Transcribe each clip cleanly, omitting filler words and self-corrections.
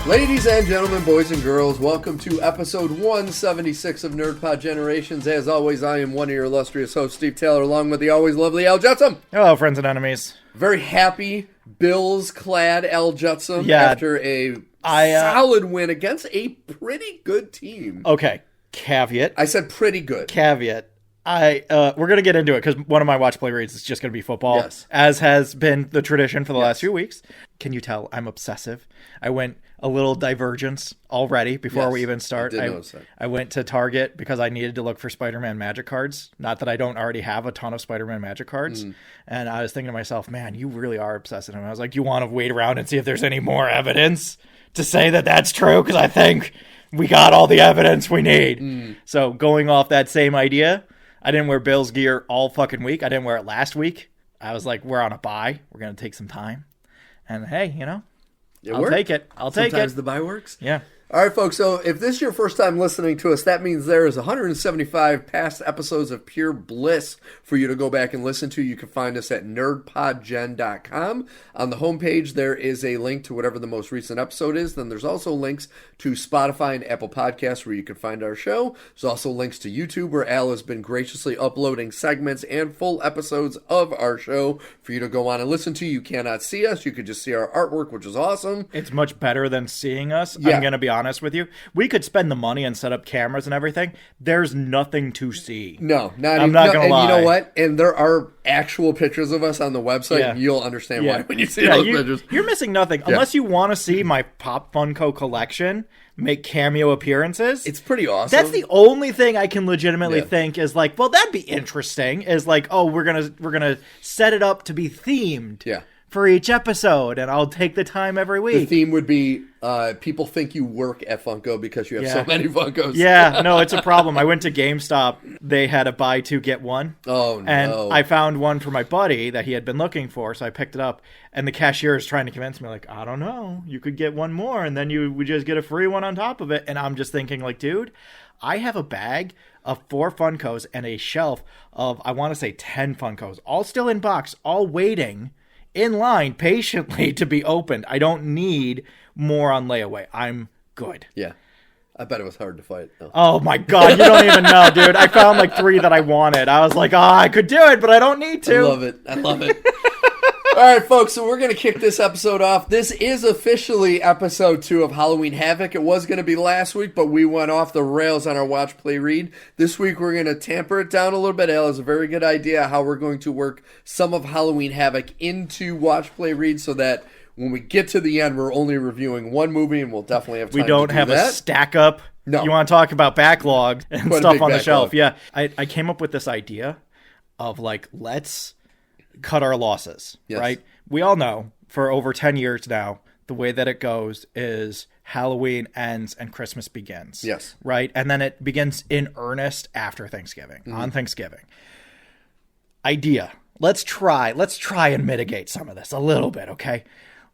Ladies and gentlemen, boys and girls, welcome to episode 176 of NerdPod Generations. As always, I am one of your illustrious hosts, Steve Taylor, along with the always lovely Al Jetsam. Hello, friends and enemies. Very happy, Bills-clad Al Jetsam after a solid win against a pretty good team. Okay, caveat. I said pretty good. Caveat. We're going to get into it because one of my watch play reads is just going to be football, yes, as has been the tradition for the last few weeks. Can you tell I'm obsessive? I went a little divergence already before we even start. I went to Target because I needed to look for Spider-Man magic cards. Not that I don't already have a ton of Spider-Man magic cards. And I was thinking to myself, man, you really are obsessive. And I was like, you want to wait around and see if there's any more evidence to say that that's true? Because I think we got all the evidence we need. So going off that same idea, I didn't wear Bills gear all fucking week. I didn't wear it last week. I was like, we're on a bye. We're going to take some time. And hey, you know, I'll take it. Sometimes the bye works. Yeah. All right, folks, so if this is your first time listening to us, that means there is 175 past episodes of pure bliss for you to go back and listen to. You can find us at nerdpodgen.com. On the homepage, there is a link to whatever the most recent episode is. Then there's also links to Spotify and Apple Podcasts where you can find our show. There's also links to YouTube where Al has been graciously uploading segments and full episodes of our show for you to go on and listen to. You cannot see us. You can just see our artwork, which is awesome. It's much better than seeing us. Yeah. I'm going to be honest with you. We could spend the money and set up cameras and everything. There's nothing to see. No, I'm not going to lie. And you know what? And there are actual pictures of us on the website. Yeah. You'll understand why when you see those pictures. You're missing nothing. Unless you want to see my Pop Funko collection make cameo appearances. It's pretty awesome. That's the only thing I can legitimately think is like, well, that'd be interesting. Is like, oh, we're gonna set it up to be themed. Yeah. For each episode, and I'll take the time every week. The theme would be people think you work at Funko because you have so many Funkos. Yeah, no, it's a problem. I went to GameStop. They had a buy two, get one. Oh, no. And I found one for my buddy that he had been looking for, so I picked it up. And the cashier is trying to convince me, like, I don't know. You could get one more, and then you would just get a free one on top of it. And I'm just thinking, like, dude, I have a bag of 4 Funkos and a shelf of, I want to say, 10 Funkos, all still in box, all waiting in line patiently to be opened. I don't need more on layaway. I'm good. Yeah. I bet it was hard to fight. Oh my God. You don't even know, dude. I found like 3 that I wanted. I was like, I could do it, but I don't need to. I love it. All right, folks, so we're going to kick this episode off. This is officially episode 2 of Halloween Havoc. It was going to be last week, but we went off the rails on our watch, play, read. This week, we're going to tamper it down a little bit. Al has a very good idea how we're going to work some of Halloween Havoc into watch, play, read so that when we get to the end, we're only reviewing one movie, and we'll definitely have time to do that. We don't have a stack up. No. You want to talk about backlog and stuff on the shelf. Backlog. Yeah. I came up with this idea of like, let's cut our losses, right? We all know for over 10 years now, the way that it goes is Halloween ends and Christmas begins. Yes. Right? And then it begins in earnest after Thanksgiving, on Thanksgiving. Idea. Let's try and mitigate some of this a little bit, okay?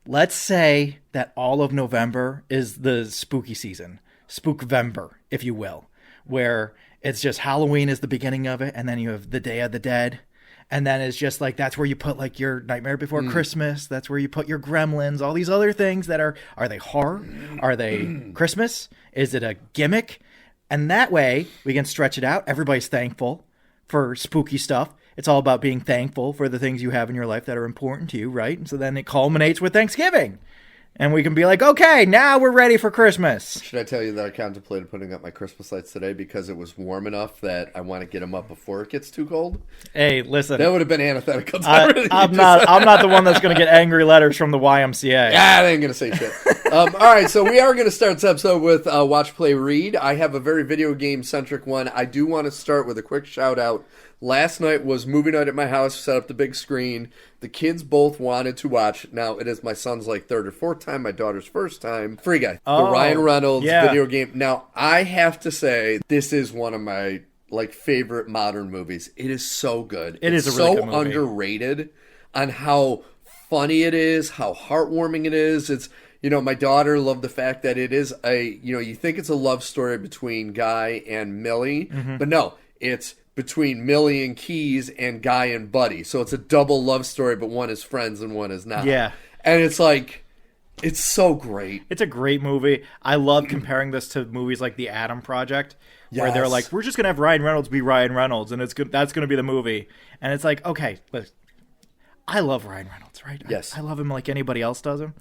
Let's say that all of November is the spooky season, Spookvember, if you will, where it's just Halloween is the beginning of it, and then you have the Day of the Dead. And then it's just like, that's where you put like your Nightmare Before Christmas. That's where you put your Gremlins, all these other things that are they horror? Are they Christmas? Is it a gimmick? And that way we can stretch it out. Everybody's thankful for spooky stuff. It's all about being thankful for the things you have in your life that are important to you, right? And so then it culminates with Thanksgiving. And we can be like, okay, now we're ready for Christmas. Should I tell you that I contemplated putting up my Christmas lights today because it was warm enough that I want to get them up before it gets too cold? Hey, listen. That would have been antithetical to everything I'm not the one that's going to get angry letters from the YMCA. Yeah, they ain't going to say shit. All right, so we are going to start this episode with Watch, Play, Read. I have a very video game-centric one. I do want to start with a quick shout-out. Last night was movie night at my house, set up the big screen. The kids both wanted to watch. Now, it is my son's like 3rd or 4th time, my daughter's first time. Free Guy, the Ryan Reynolds video game. Now, I have to say, this is one of my like favorite modern movies. It is so good. It's a really good movie. So underrated on how funny it is, how heartwarming it is. It's, you know, my daughter loved the fact that it is you think it's a love story between Guy and Millie, but no, it's between Millie and Keys and Guy and Buddy. So it's a double love story, but one is friends and one is not. Yeah. And it's like, It's so great. It's a great movie. I love comparing this to movies like The Atom Project, where they're like, we're just going to have Ryan Reynolds be Ryan Reynolds, and that's going to be the movie. And it's like, okay, but I love Ryan Reynolds, right? Yes. I love him like anybody else does him.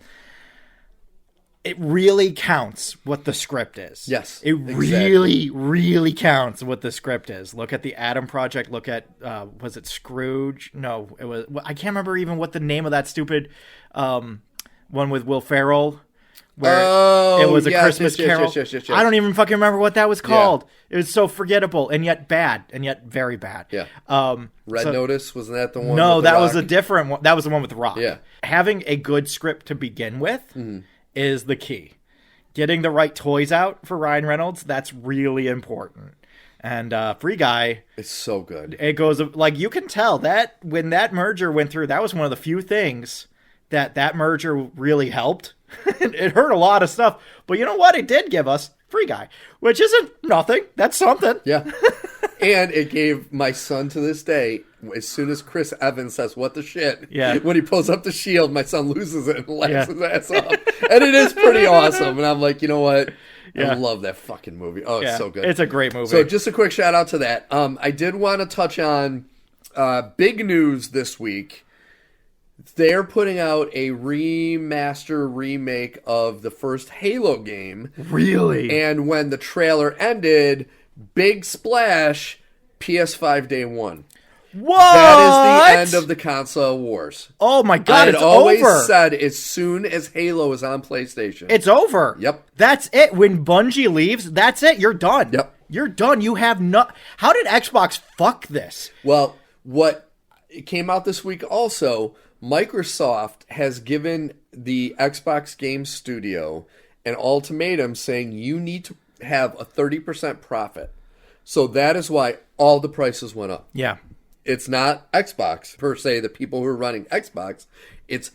It really counts what the script is. Yes. It really, really counts what the script is. Look at The Atom Project. Look at, was it Scrooge? No, it was, I can't remember even what the name of that stupid one with Will Ferrell, where it was a Christmas Carol. Yes. I don't even fucking remember what that was called. Yeah. It was so forgettable and yet bad and yet very bad. Yeah. Red Notice, wasn't that the one? No, with that the was Rock? a different one. That was the one with the Rock. Yeah. Having a good script to begin with is the key. Getting the right toys out for Ryan Reynolds, that's really important. And Free Guy, it's so good. It goes like, you can tell that when that merger went through, that was one of the few things that merger really helped. It hurt a lot of stuff, but you know what? It did give us Free Guy, which isn't nothing. That's something. Yeah. And it gave my son to this day, as soon as Chris Evans says, what the shit? Yeah. When he pulls up the shield, my son loses it and laughs his ass off. And it is pretty awesome. And I'm like, you know what? I love that fucking movie. Oh, it's so good. It's a great movie. So just a quick shout out to that. I did want to touch on big news this week. They're putting out a remaster remake of the first Halo game. Really? And when the trailer ended, big splash, PS5 day one. What? That is the end of the console wars. Oh my god, it's over. I had always said as soon as Halo is on PlayStation. It's over. Yep. That's it. When Bungie leaves, that's it. You're done. Yep. You're done. You have no... How did Xbox fuck this? Well, what came out this week also... Microsoft has given the Xbox Game Studio an ultimatum saying you need to have a 30% profit. So that is why all the prices went up. Yeah. It's not Xbox, per se, the people who are running Xbox. It's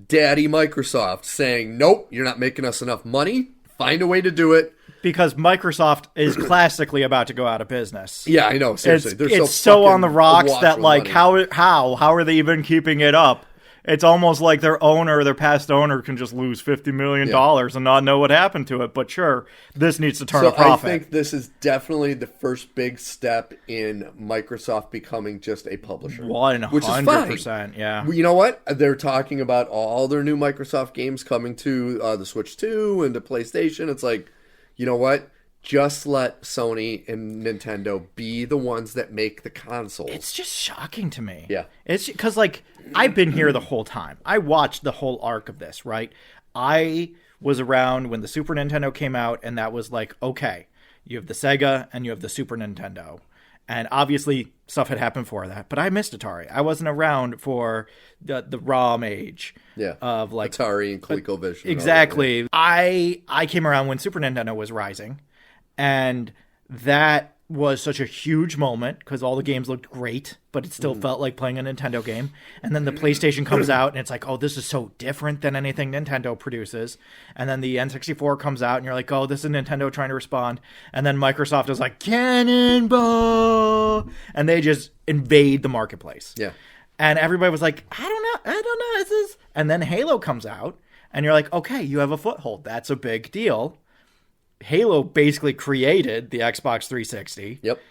Daddy Microsoft saying, nope, you're not making us enough money. Find a way to do it. Because Microsoft is classically about to go out of business. Yeah, I know. Seriously. It's so on the rocks that, like, how are they even keeping it up? It's almost like their past owner, can just lose $50 million and not know what happened to it. But sure, this needs to turn a profit. I think this is definitely the first big step in Microsoft becoming just a publisher. 100%, which is fine. Yeah. You know what? They're talking about all their new Microsoft games coming to the Switch 2 and to PlayStation. It's like, you know what? Just let Sony and Nintendo be the ones that make the consoles. It's just shocking to me. Yeah. It's because, like, I've been here the whole time. I watched the whole arc of this, right? I was around when the Super Nintendo came out, and that was like, okay, you have the Sega and you have the Super Nintendo. And obviously, stuff had happened before that. But I missed Atari. I wasn't around for the ROM age. Yeah. Of, like, Atari and ColecoVision. Exactly. I came around when Super Nintendo was rising. And that was such a huge moment because all the games looked great, but it still felt like playing a Nintendo game. And then the PlayStation comes out and it's like, oh, this is so different than anything Nintendo produces. And then the N64 comes out and you're like, oh, this is Nintendo trying to respond. And then Microsoft is like, cannonball. And they just invade the marketplace. Yeah. And everybody was like, I don't know. This is... And then Halo comes out and you're like, okay, you have a foothold. That's a big deal. Halo basically created the Xbox 360. Yep.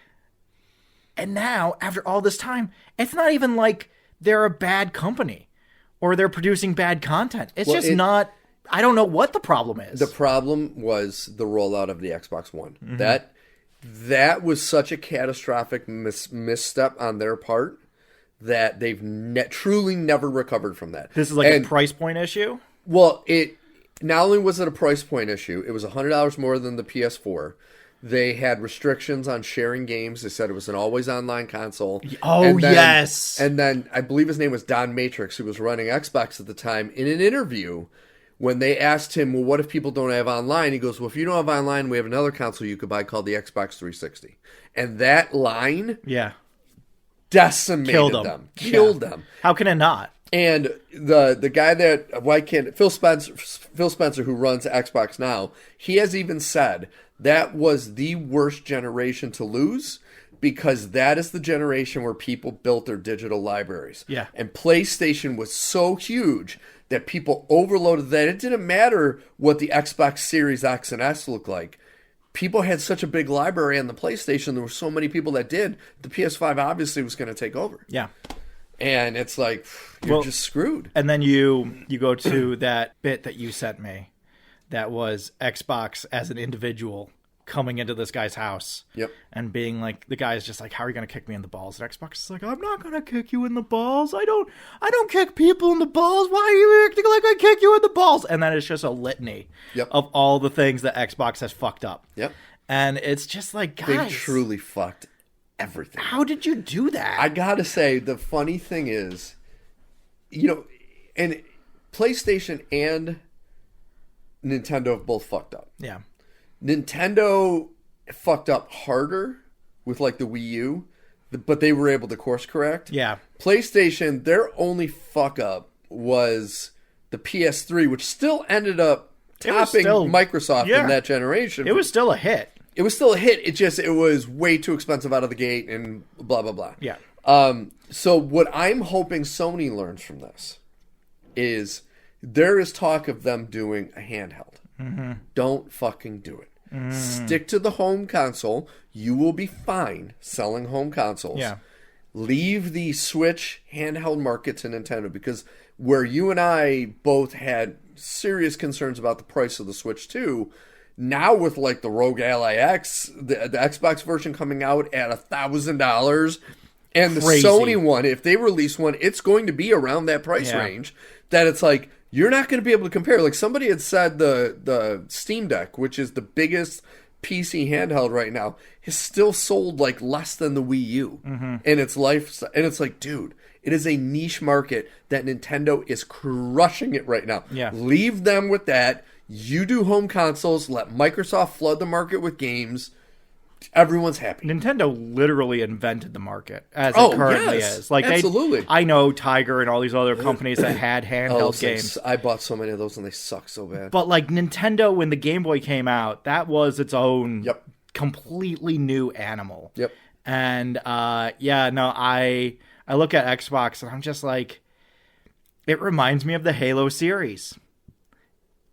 And now, after all this time, it's not even like they're a bad company or they're producing bad content. It's not... I don't know what the problem is. The problem was the rollout of the Xbox One. Mm-hmm. That was such a catastrophic misstep on their part that they've truly never recovered from that. This is like a price point issue? Well, not only was it a price point issue, it was $100 more than the PS4. They had restrictions on sharing games. They said it was an always online console. Oh, yes. And then I believe his name was Don Matrix, who was running Xbox at the time, in an interview when they asked him, well, what if people don't have online? He goes, well, if you don't have online, we have another console you could buy called the Xbox 360. And that line decimated them. Killed them. How can it not? And the guy Phil Spencer, who runs Xbox now, he has even said that was the worst generation to lose because that is the generation where people built their digital libraries. Yeah. And PlayStation was so huge that people overloaded that it didn't matter what the Xbox Series X and S looked like. People had such a big library on the PlayStation. There were so many people that did. The PS5 obviously was going to take over. Yeah. And it's like, you're just screwed. And then you go to that bit that you sent me that was Xbox as an individual coming into this guy's house. Yep. And being like, the guy's just like, how are you going to kick me in the balls? And Xbox is like, I'm not going to kick you in the balls. I don't kick people in the balls. Why are you acting like I kick you in the balls? And then it's just a litany of all the things that Xbox has fucked up. Yep. And it's just like, guys. They truly fucked everything. How did you do that? I gotta say, the funny thing is, and PlayStation and Nintendo have both fucked up. Yeah. Nintendo fucked up harder with like the Wii U, but they were able to course correct. Yeah. PlayStation, their only fuck up was the PS3, which still ended up topping Microsoft in that generation. It was still a hit. It was still a hit. It was way too expensive out of the gate and blah, blah, blah. Yeah. So what I'm hoping Sony learns from this is there is talk of them doing a handheld. Mm-hmm. Don't fucking do it. Stick to the home console. You will be fine selling home consoles. Yeah. Leave the Switch handheld market to Nintendo, because where you and I both had serious concerns about the price of the Switch 2, now with like the Rogue Ally X, the Xbox version coming out at $1,000, and the Sony one, if they release one, it's going to be around that price range, that it's like, you're not going to be able to compare. Like somebody had said the Steam Deck, which is the biggest PC handheld right now, is still sold like less than the Wii U in its life. And it's like, dude, it is a niche market that Nintendo is crushing it right now. Yeah. Leave them with that. You do home consoles. Let Microsoft flood the market with games. Everyone's happy. Nintendo literally invented the market as it currently is. Like absolutely. I know Tiger and all these other companies that had handheld games. I bought so many of those and they suck so bad. But like Nintendo, when the Game Boy came out, that was its own completely new animal. Yep. And I look at Xbox and I'm just like, it reminds me of the Halo series.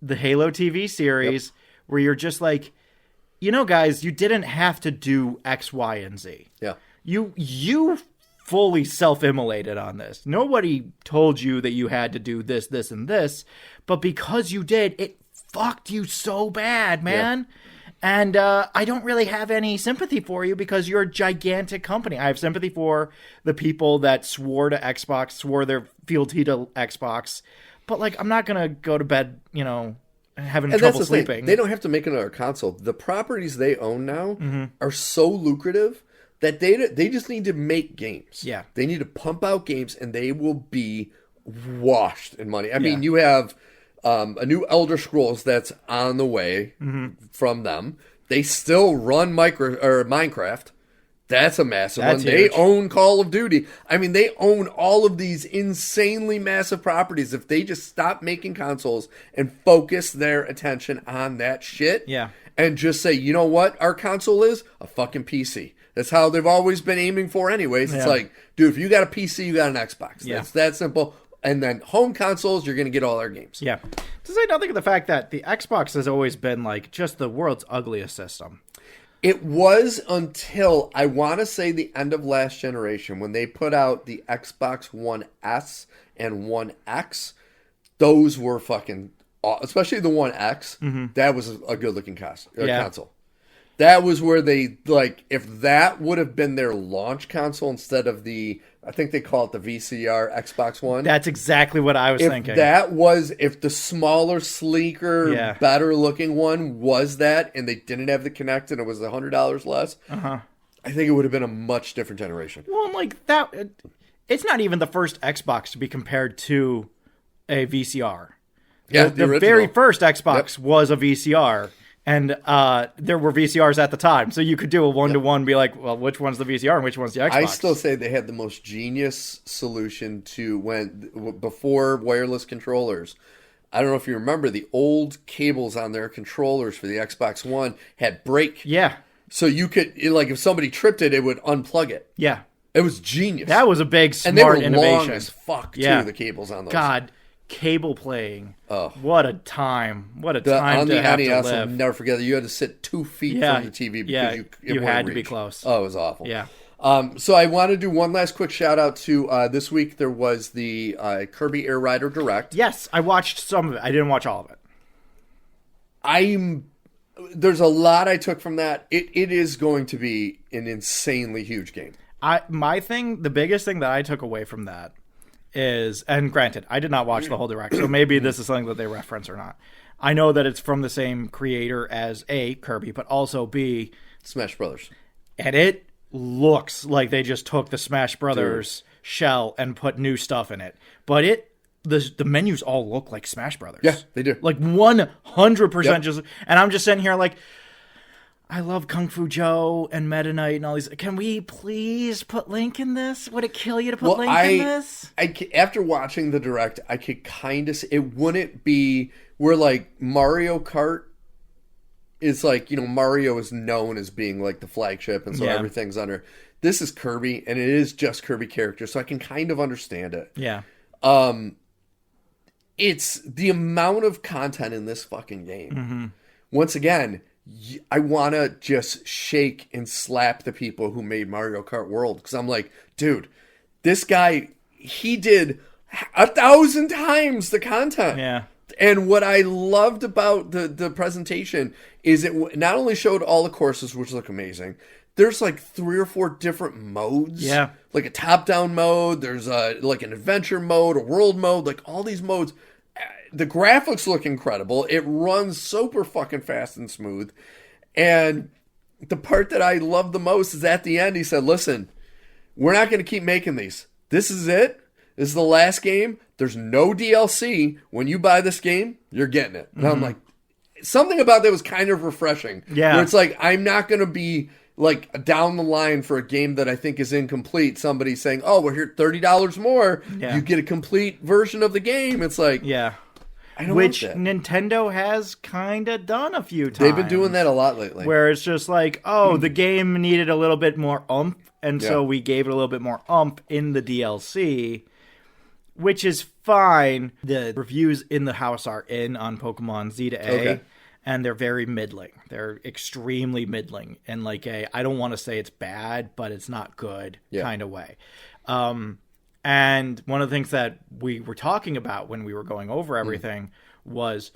The Halo TV series, where you're just like, guys, you didn't have to do X, Y, and Z. Yeah. You fully self-immolated on this. Nobody told you that you had to do this, this, and this. But because you did, it fucked you so bad, man. Yeah. And I don't really have any sympathy for you because you're a gigantic company. I have sympathy for the people that swore to Xbox, swore their fealty to Xbox. But, like, I'm not going to go to bed, having trouble sleeping. They don't have to make another console. The properties they own now are so lucrative that they just need to make games. Yeah. They need to pump out games, and they will be washed in money. I mean, you have a new Elder Scrolls that's on the way from them. They still run Minecraft. That's a massive one. They own Call of Duty. I mean, they own all of these insanely massive properties. If they just stop making consoles and focus their attention on that shit, and just say, you know what our console is? A fucking PC. That's how they've always been aiming for anyways. It's like, dude, if you got a PC, you got an Xbox. That's that simple. And then home consoles, you're going to get all their games. Yeah. To say nothing of the fact that the Xbox has always been like just the world's ugliest system. It was until, I want to say, the end of last generation, when they put out the Xbox One S and One X. Those were fucking, especially the One X. That was a good-looking console. That was where they, like, if that would have been their launch console instead of the, I think they call it the VCR Xbox One. That's exactly what I was thinking. If the smaller, sleeker, better looking one was that, and they didn't have the Kinect and it was $100 less, I think it would have been a much different generation. Well, like that, it's not even the first Xbox to be compared to a VCR. Yeah, the very first Xbox was a VCR. And there were VCRs at the time. So you could do a one-to-one, be like, well, which one's the VCR and which one's the Xbox? I still say they had the most genius solution before wireless controllers. I don't know if you remember, the old cables on their controllers for the Xbox One had break. Yeah. So you could, like, if somebody tripped it, it would unplug it. Yeah. It was genius. That was a big, smart innovation. And they were innovation. long as fuck, too, the cables on those. God. cable playing. Oh. What a time. What a On time the to have NES, to I'll live. never forget that. You had to sit 2 feet from the TV because you had to be close. Oh, it was awful. Yeah. So I want to do one last quick shout out to this week. There was the Kirby Air Rider Direct. Yes, I watched some of it. I didn't watch all of it. There's a lot I took from that. It is going to be an insanely huge game. The biggest thing that I took away from that is, and granted, I did not watch the whole Direct, so maybe this is something that they reference or not. I know that it's from the same creator as A, Kirby, but also B, Smash Brothers. And it looks like they just took the Smash Brothers shell and put new stuff in it. But the menus all look like Smash Brothers. Yeah, they do. Like 100% just, and I'm just sitting here like, I love Kung Fu Joe and Meta Knight and all these. Can we please put Link in this? Would it kill you to put Link in this? After watching the Direct, I could kind of, it wouldn't be where like Mario Kart is like, Mario is known as being like the flagship, and so everything's under. This is Kirby, and it is just Kirby characters, so I can kind of understand it. Yeah. It's the amount of content in this fucking game. Mm-hmm. Once again, I want to just shake and slap the people who made Mario Kart World, because I'm like, dude, this guy, he did 1,000 times the content. Yeah. And what I loved about the presentation is it not only showed all the courses, which look amazing, there's like 3 or 4 different modes. Yeah. Like a top-down mode, there's like an adventure mode, a world mode, like all these modes. The graphics look incredible. It runs super fucking fast and smooth. And the part that I love the most is at the end, he said, listen, we're not going to keep making these. This is it. This is the last game. There's no DLC. When you buy this game, you're getting it. And I'm like, something about that was kind of refreshing. Yeah. Where it's like, I'm not going to be like down the line for a game that I think is incomplete. Somebody saying, oh, we're here $30 more. Yeah. You get a complete version of the game. It's like, yeah. I don't Which want that. Nintendo has kind of done a few times. They've been doing that a lot lately. Where it's just like, oh, the game needed a little bit more oomph, and so we gave it a little bit more oomph in the DLC, which is fine. The reviews in the house are in on Pokemon Z to A, and they're very middling. They're extremely middling in like I don't want to say it's bad, but it's not good kind of way. And one of the things that we were talking about when we were going over everything was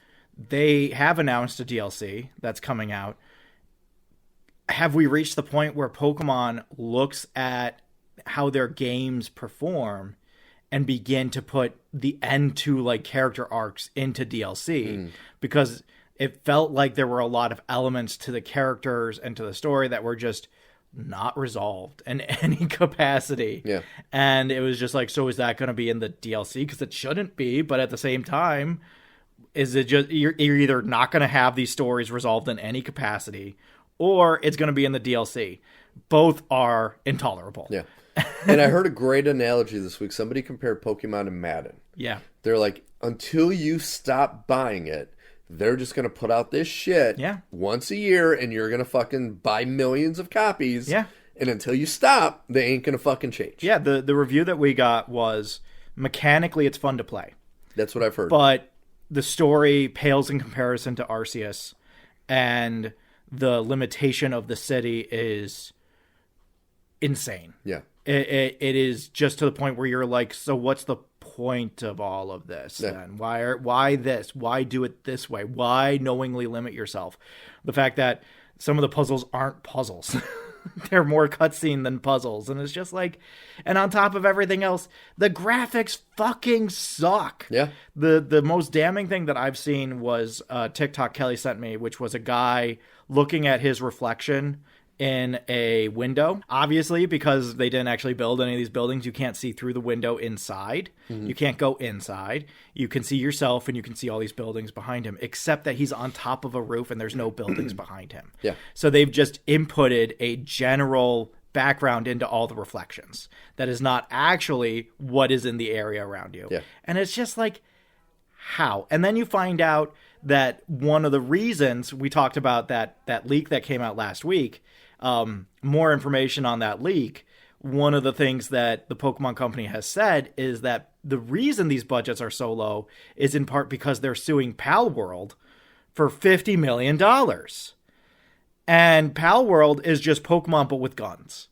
they have announced a DLC that's coming out. Have we reached the point where Pokemon looks at how their games perform and begin to put the end to like character arcs into DLC? Because it felt like there were a lot of elements to the characters and to the story that were just not resolved in any capacity. Yeah. And it was just like, so is that going to be in the DLC? Because it shouldn't be, but at the same time, is it just you're either not going to have these stories resolved in any capacity, or it's going to be in the DLC. Both are intolerable. Yeah. And I heard a great analogy this week. Somebody compared Pokemon to Madden. Yeah. They're like, until you stop buying it, they're just going to put out this shit once a year, and you're going to fucking buy millions of copies. Yeah. And until you stop, they ain't going to fucking change. Yeah, the review that we got was, mechanically it's fun to play. That's what I've heard. But the story pales in comparison to Arceus, and the limitation of the city is insane. Yeah. It is just to the point where you're like, so what's the point of all of this then? Why this? Why do it this way? Why knowingly limit yourself? The fact that some of the puzzles aren't puzzles. They're more cutscene than puzzles. And it's just like, and on top of everything else, the graphics fucking suck. Yeah. The most damning thing that I've seen was a TikTok Kelly sent me, which was a guy looking at his reflection in a window. Obviously, because they didn't actually build any of these buildings, you can't see through the window inside. You can't go inside. You can see yourself, and you can see all these buildings behind him, except that he's on top of a roof and there's no buildings behind him. Yeah. So they've just inputted a general background into all the reflections that is not actually what is in the area around you. Yeah. And it's just like, how? And then you find out that one of the reasons we talked about that leak that came out last week, more information on that leak one of the things that the Pokemon Company has said is that the reason these budgets are so low is in part because they're suing Pal World for $50 million. And Pal World is just Pokemon, but with guns.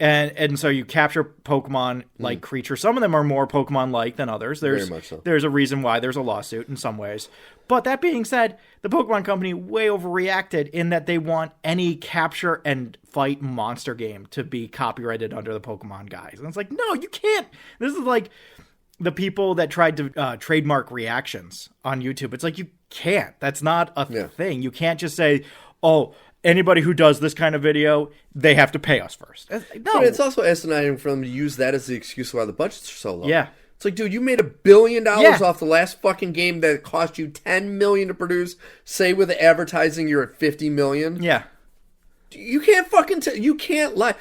And so you capture Pokemon like creatures. Some of them are more Pokemon-like than others. Very much so. There's a reason why there's a lawsuit in some ways. But that being said, the Pokemon Company way overreacted in that they want any capture and fight monster game to be copyrighted under the Pokemon guise. And it's like, no, you can't. This is like the people that tried to trademark reactions on YouTube. It's like, you can't. That's not a thing. You can't just say, oh, anybody who does this kind of video, they have to pay us first. No. But it's also asinine for them to use that as the excuse why the budgets are so low. Yeah. It's like, dude, you made $1 billion off the last fucking game that cost you $10 million to produce. Say with the advertising you're at $50 million. Yeah. You can't fucking you can't lie.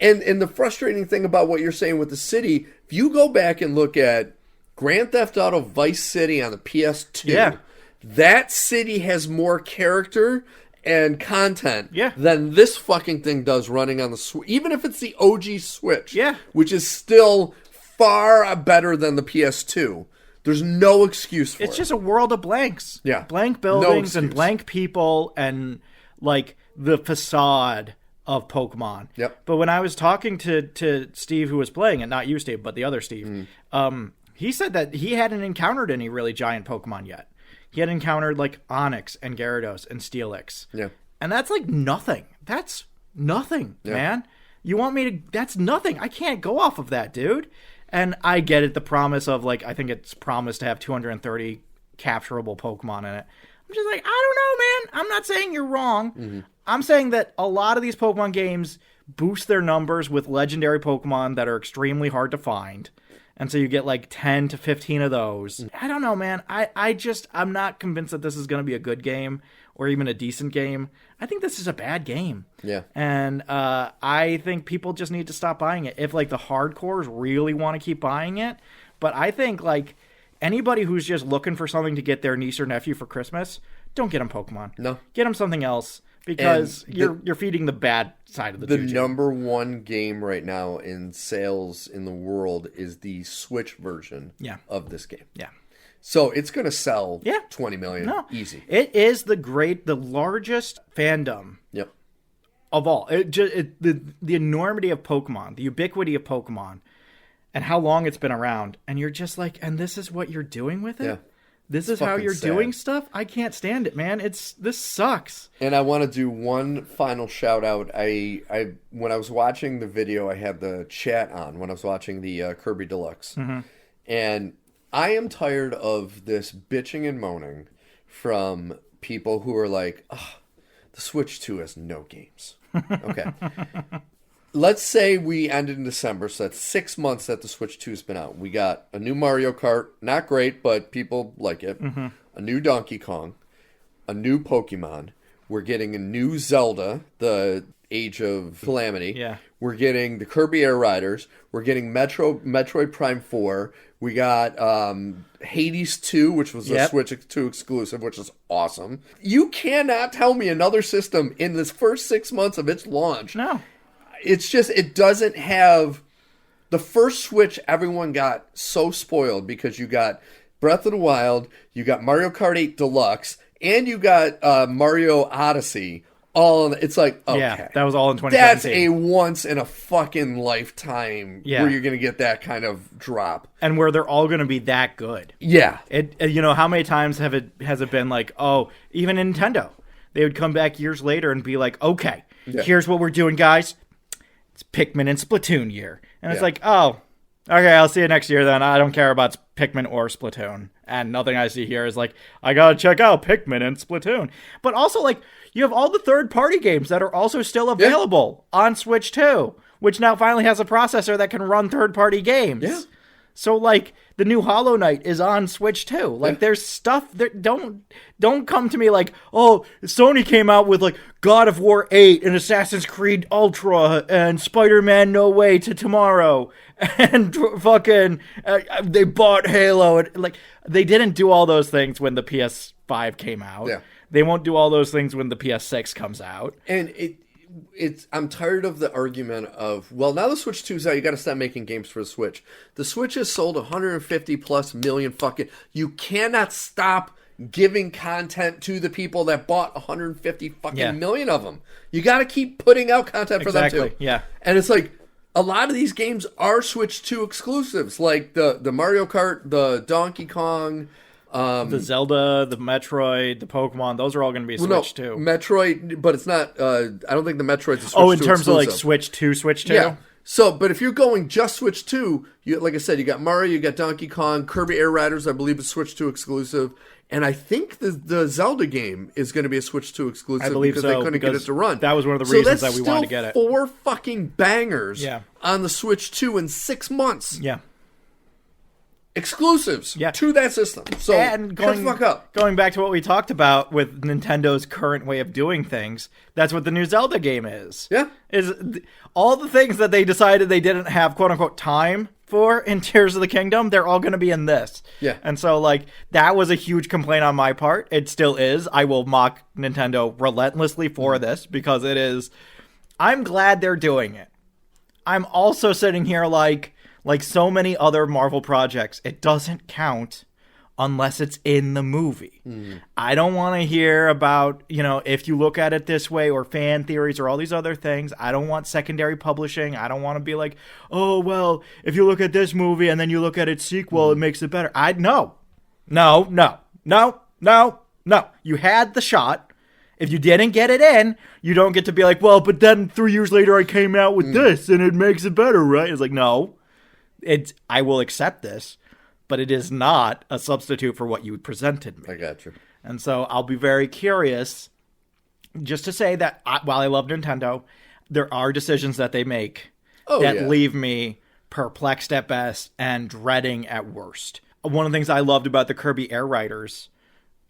And the frustrating thing about what you're saying with the city, if you go back and look at Grand Theft Auto Vice City on the PS2, that city has more character and content than this fucking thing does running on the Switch. Even if it's the OG Switch, which is still far better than the PS2. There's no excuse for it. It's just a world of blanks. Yeah. Blank buildings and blank people and, like, the facade of Pokemon. Yep. But when I was talking to Steve, who was playing it, not you, Steve, but the other Steve, he said that he hadn't encountered any really giant Pokemon yet. He had encountered, like, Onix and Gyarados and Steelix. Yeah. And that's, like, nothing. That's nothing, man. You want me to... That's nothing. I can't go off of that, dude. And I get it, the promise of, like, I think it's promised to have 230 capturable Pokemon in it. I'm just like, I don't know, man. I'm not saying you're wrong. I'm saying that a lot of these Pokemon games boost their numbers with legendary Pokemon that are extremely hard to find. And so you get like 10 to 15 of those. I don't know, man. I'm not convinced that this is going to be a good game or even a decent game. I think this is a bad game. Yeah. And I think people just need to stop buying it. If like the hardcores really want to keep buying it. But I think like anybody who's just looking for something to get their niece or nephew for Christmas, don't get them Pokemon. No. Get them something else. Because you're feeding the bad side of the juju. Number one game right now in sales in the world is the Switch version of this game. Yeah. So it's going to sell 20 million easy. It is the largest fandom of all. The enormity of Pokemon, the ubiquity of Pokemon, and how long it's been around. And you're just like, and this is what you're doing with it? Yeah. This is how you're doing stuff? I can't stand it, man. This sucks. And I want to do one final shout out. I when I was watching the video, I had the chat on when I was watching the Kirby Deluxe. And I am tired of this bitching and moaning from people who are like, oh, the Switch 2 has no games. Okay. Let's say we ended in December, so that's 6 months that the Switch 2's been out. We got a new Mario Kart, not great, but people like it. A new Donkey Kong, a new Pokemon. We're getting a new Zelda, the Age of Calamity. Yeah. We're getting the Kirby Air Riders. We're getting Metroid Prime 4. We got Hades 2, which was a Switch 2 exclusive, which is awesome. You cannot tell me another system in this first 6 months of its launch. No. It's just, it doesn't have... The first Switch, everyone got so spoiled because you got Breath of the Wild, you got Mario Kart 8 Deluxe, and you got Mario Odyssey. It's like, okay. Yeah, that was all in 2017. That's a once in a fucking lifetime where you're going to get that kind of drop. And where they're all going to be that good. Yeah. How many times has it been like, oh, even Nintendo, they would come back years later and be like, okay, here's what we're doing, guys. It's Pikmin and Splatoon year. And it's like, oh, okay, I'll see you next year then. I don't care about Pikmin or Splatoon. And nothing I see here is like, I gotta check out Pikmin and Splatoon. But also, like, you have all the third-party games that are also still available on Switch 2, which now finally has a processor that can run third-party games. Yeah. So, like, the new Hollow Knight is on Switch 2. Like, there's stuff that don't come to me like, oh, Sony came out with, like, God of War 8 and Assassin's Creed Ultra and Spider-Man No Way to Tomorrow and fucking they bought Halo. And, like, they didn't do all those things when the PS5 came out. Yeah. They won't do all those things when the PS6 comes out. And I'm tired of the argument of, well, now the Switch 2's out, you got to stop making games for the Switch. The Switch has sold 150 plus million fucking. You cannot stop giving content to the people that bought 150 fucking million of them. You got to keep putting out content for them too. Yeah. And it's like a lot of these games are Switch 2 exclusives, like the Mario Kart, the Donkey Kong. The Zelda, the Metroid, the Pokemon, those are all going to be Switch 2. Metroid, but it's not, I don't think the Metroid's a Switch 2 Oh, in terms exclusive. of like Switch 2, Switch 2? Yeah. So, but if you're going just Switch 2, like I said, you got Mario, you got Donkey Kong, Kirby Air Riders, I believe is Switch 2 exclusive. And I think the Zelda game is going to be a Switch 2 exclusive I believe because so, they couldn't get it to run. That was one of the reasons that we wanted to get it. So that's still 4 fucking bangers on the Switch 2 in 6 months. Yeah. Exclusives to that system. So and shut the fuck up. Going back to what we talked about with Nintendo's current way of doing things, that's what the new Zelda game is. Yeah. All the things that they decided they didn't have quote unquote time for in Tears of the Kingdom, they're all going to be in this. Yeah. And so like that was a huge complaint on my part. It still is. I will mock Nintendo relentlessly for this because it is. I'm glad they're doing it. I'm also sitting here like so many other Marvel projects, it doesn't count unless it's in the movie. I don't want to hear about, if you look at it this way or fan theories or all these other things. I don't want secondary publishing. I don't want to be like, oh, well, if you look at this movie and then you look at its sequel, it makes it better. No. You had the shot. If you didn't get it in, you don't get to be like, well, but then 3 years later I came out with this and it makes it better, right? It's like, no. I will accept this, but it is not a substitute for what you presented me. I got you. And so I'll be very curious just to say that while I love Nintendo, there are decisions that they make that leave me perplexed at best and dreading at worst. One of the things I loved about the Kirby Air Riders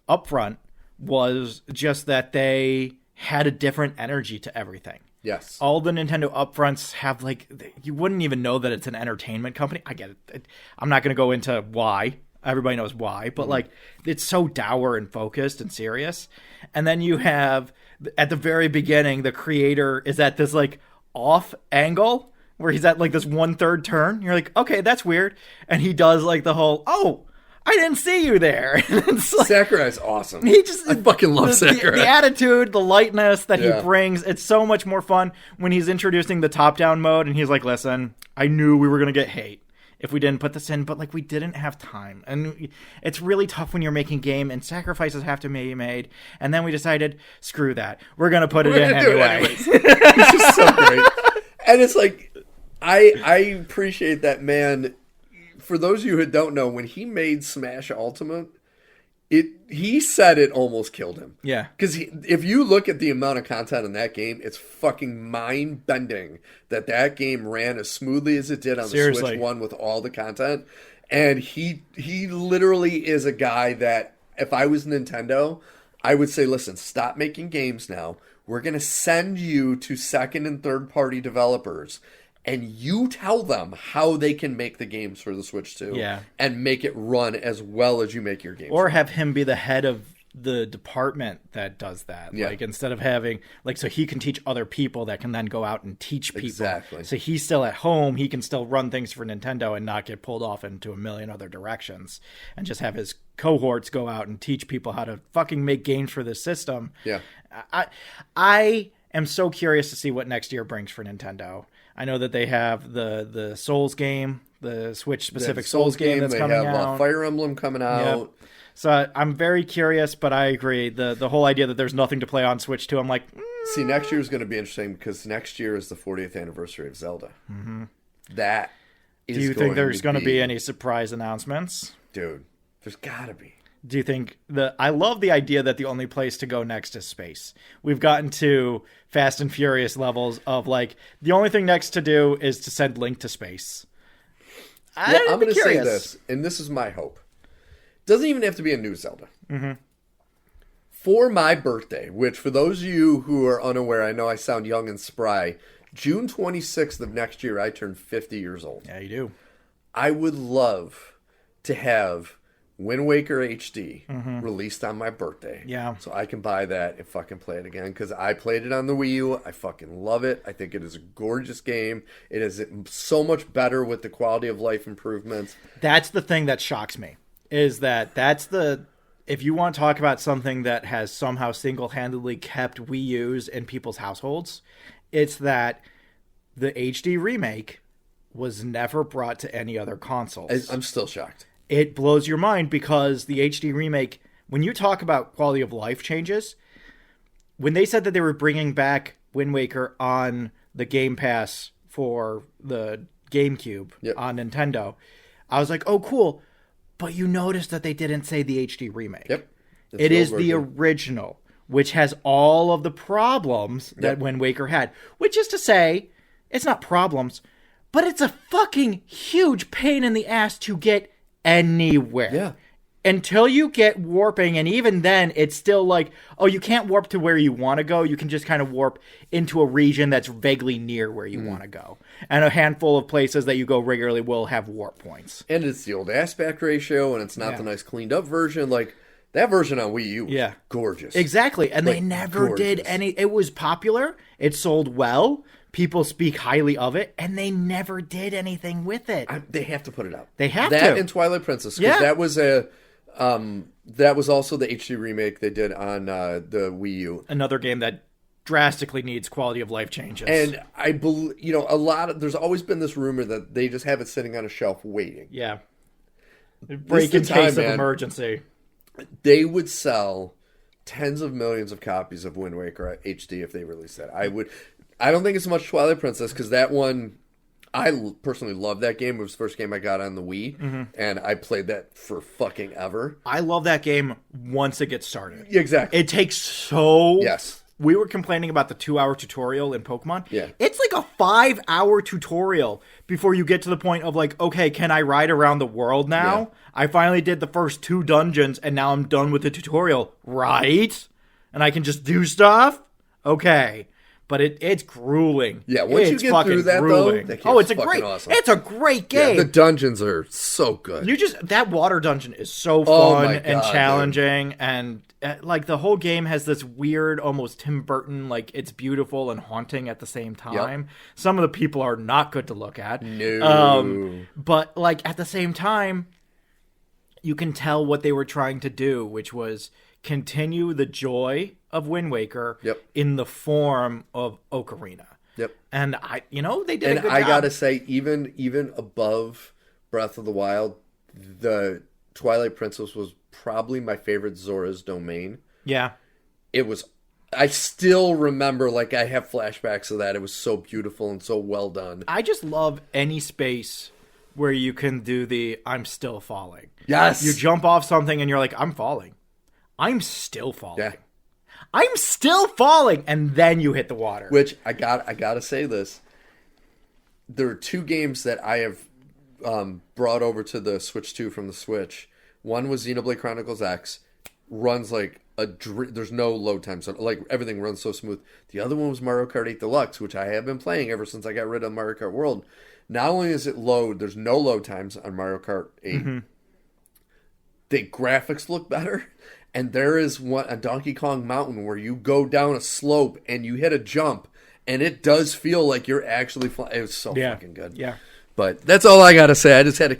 upfront was just that they had a different energy to everything. Yes. All the Nintendo upfronts have you wouldn't even know that it's an entertainment company. I get it. I'm not going to go into why. Everybody knows why, but it's so dour and focused and serious. And then you have at the very beginning, the creator is at this off angle where he's at this 1/3 turn. You're like, okay, that's weird. And he does the whole, oh, I didn't see you there. Sakurai's awesome. I fucking love Sakurai. The attitude, the lightness that he brings, it's so much more fun when he's introducing the top-down mode and he's like, listen, I knew we were going to get hate if we didn't put this in, but we didn't have time. And it's really tough when you're making game and sacrifices have to be made. And then we decided, screw that. We're going to put it in anyway. It's just so great. And it's I appreciate that man. For those of you who don't know, when he made Smash Ultimate, he said it almost killed him. Yeah. Because if you look at the amount of content in that game, it's fucking mind-bending that game ran as smoothly as it did on the Switch 1 with all the content. And he literally is a guy that, if I was Nintendo, I would say, listen, stop making games now. We're going to send you to second and third-party developers and you tell them how they can make the games for the Switch 2 and make it run as well as you make your games. Or have him be the head of the department that does that. Instead of having, so he can teach other people that can then go out and teach people. Exactly. So he's still at home. He can still run things for Nintendo and not get pulled off into a million other directions and just have his cohorts go out and teach people how to fucking make games for this system. Yeah. I am so curious to see what next year brings for Nintendo. I know that they have the Souls game, the Switch-specific Souls game that's coming out. They have Fire Emblem coming out. Yep. So I'm very curious, but I agree. The whole idea that there's nothing to play on Switch 2, I'm like... See, next year is going to be interesting because next year is the 40th anniversary of Zelda. Mm-hmm. That is Do you think there's going to be any surprise announcements? Dude, there's got to be. Do you think I love the idea that the only place to go next is space. We've gotten to Fast and Furious levels of the only thing next to do is to send Link to space. I'm going to say this, and this is my hope. Doesn't even have to be a new Zelda. Mm-hmm. For my birthday, which for those of you who are unaware, I know I sound young and spry, June 26th of next year, I turn 50 years old. Yeah, you do. I would love to have Wind Waker HD released on my birthday. Yeah. So I can buy that and fucking play it again because I played it on the Wii U. I fucking love it. I think it is a gorgeous game. It is so much better with the quality of life improvements. That's the thing that shocks me, is that's the... If you want to talk about something that has somehow single-handedly kept Wii U's in people's households, it's that the HD remake was never brought to any other consoles. I'm still shocked. It blows your mind because the HD remake, when you talk about quality of life changes, when they said that they were bringing back Wind Waker on the Game Pass for the GameCube on Nintendo, I was like, oh, cool. But you noticed that they didn't say the HD remake. Yep. It is the original, which has all of the problems that Wind Waker had. Which is to say, it's not problems, but it's a fucking huge pain in the ass to get anywhere. Yeah. Until you get warping, and even then, it's still like, oh, you can't warp to where you want to go. You can just kind of warp into a region that's vaguely near where you want to go. And a handful of places that you go regularly will have warp points. And it's the old aspect ratio, and it's not the nice cleaned up version. Like, that version on Wii U was gorgeous. Exactly. And they never did any... It was popular. It sold well. People speak highly of it, and they never did anything with it. They have to put it out. They have that to. and Twilight Princess, because that was that was also the HD remake they did on the Wii U. Another game that drastically needs quality of life changes. And I believe, there's always been this rumor that they just have it sitting on a shelf waiting. Yeah. Break in case of emergency. They would sell tens of millions of copies of Wind Waker HD if they released that. I don't think it's much Twilight Princess, because that one, I personally love that game. It was the first game I got on the Wii, and I played that for fucking ever. I love that game once it gets started. Exactly. It takes so... Yes. We were complaining about the 2-hour tutorial in Pokemon. Yeah. It's like a 5-hour tutorial before you get to the point of like, okay, can I ride around the world now? Yeah. I finally did the first 2 dungeons, and now I'm done with the tutorial. Right? And I can just do stuff? Okay. But it's grueling. Yeah, once you get through that, grueling. Though, it's awesome. It's a great game. Yeah, the dungeons are so good. That water dungeon is so fun and challenging, and like the whole game has this weird, almost Tim Burton, like it's beautiful and haunting at the same time. Yep. Some of the people are not good to look at. No. But like at the same time, you can tell what they were trying to do, which was continue the joy of Wind Waker in the form of Ocarina. Yep. And they did a good job. I gotta say, even above Breath of the Wild, the Twilight Princess was probably my favorite Zora's Domain. Yeah. It was... I still remember, like, I have flashbacks of that. It was so beautiful and so well done. I just love any space where you can do the I'm still falling. Yes! You jump off something and you're like, I'm falling. I'm still falling. Yeah. I'm still falling, and then you hit the water. Which I gotta say this. There are 2 games that I have brought over to the Switch 2 from the Switch. One was Xenoblade Chronicles X. Runs like there's no load time, so like everything runs so smooth. The other one was Mario Kart 8 Deluxe, which I have been playing ever since I got rid of Mario Kart World. Not only is it there's no load times on Mario Kart 8. Mm-hmm. The graphics look better. And there is a Donkey Kong Mountain where you go down a slope and you hit a jump, and it does feel like you're actually flying. It was so fucking good. Yeah. But that's all I got to say. I just had to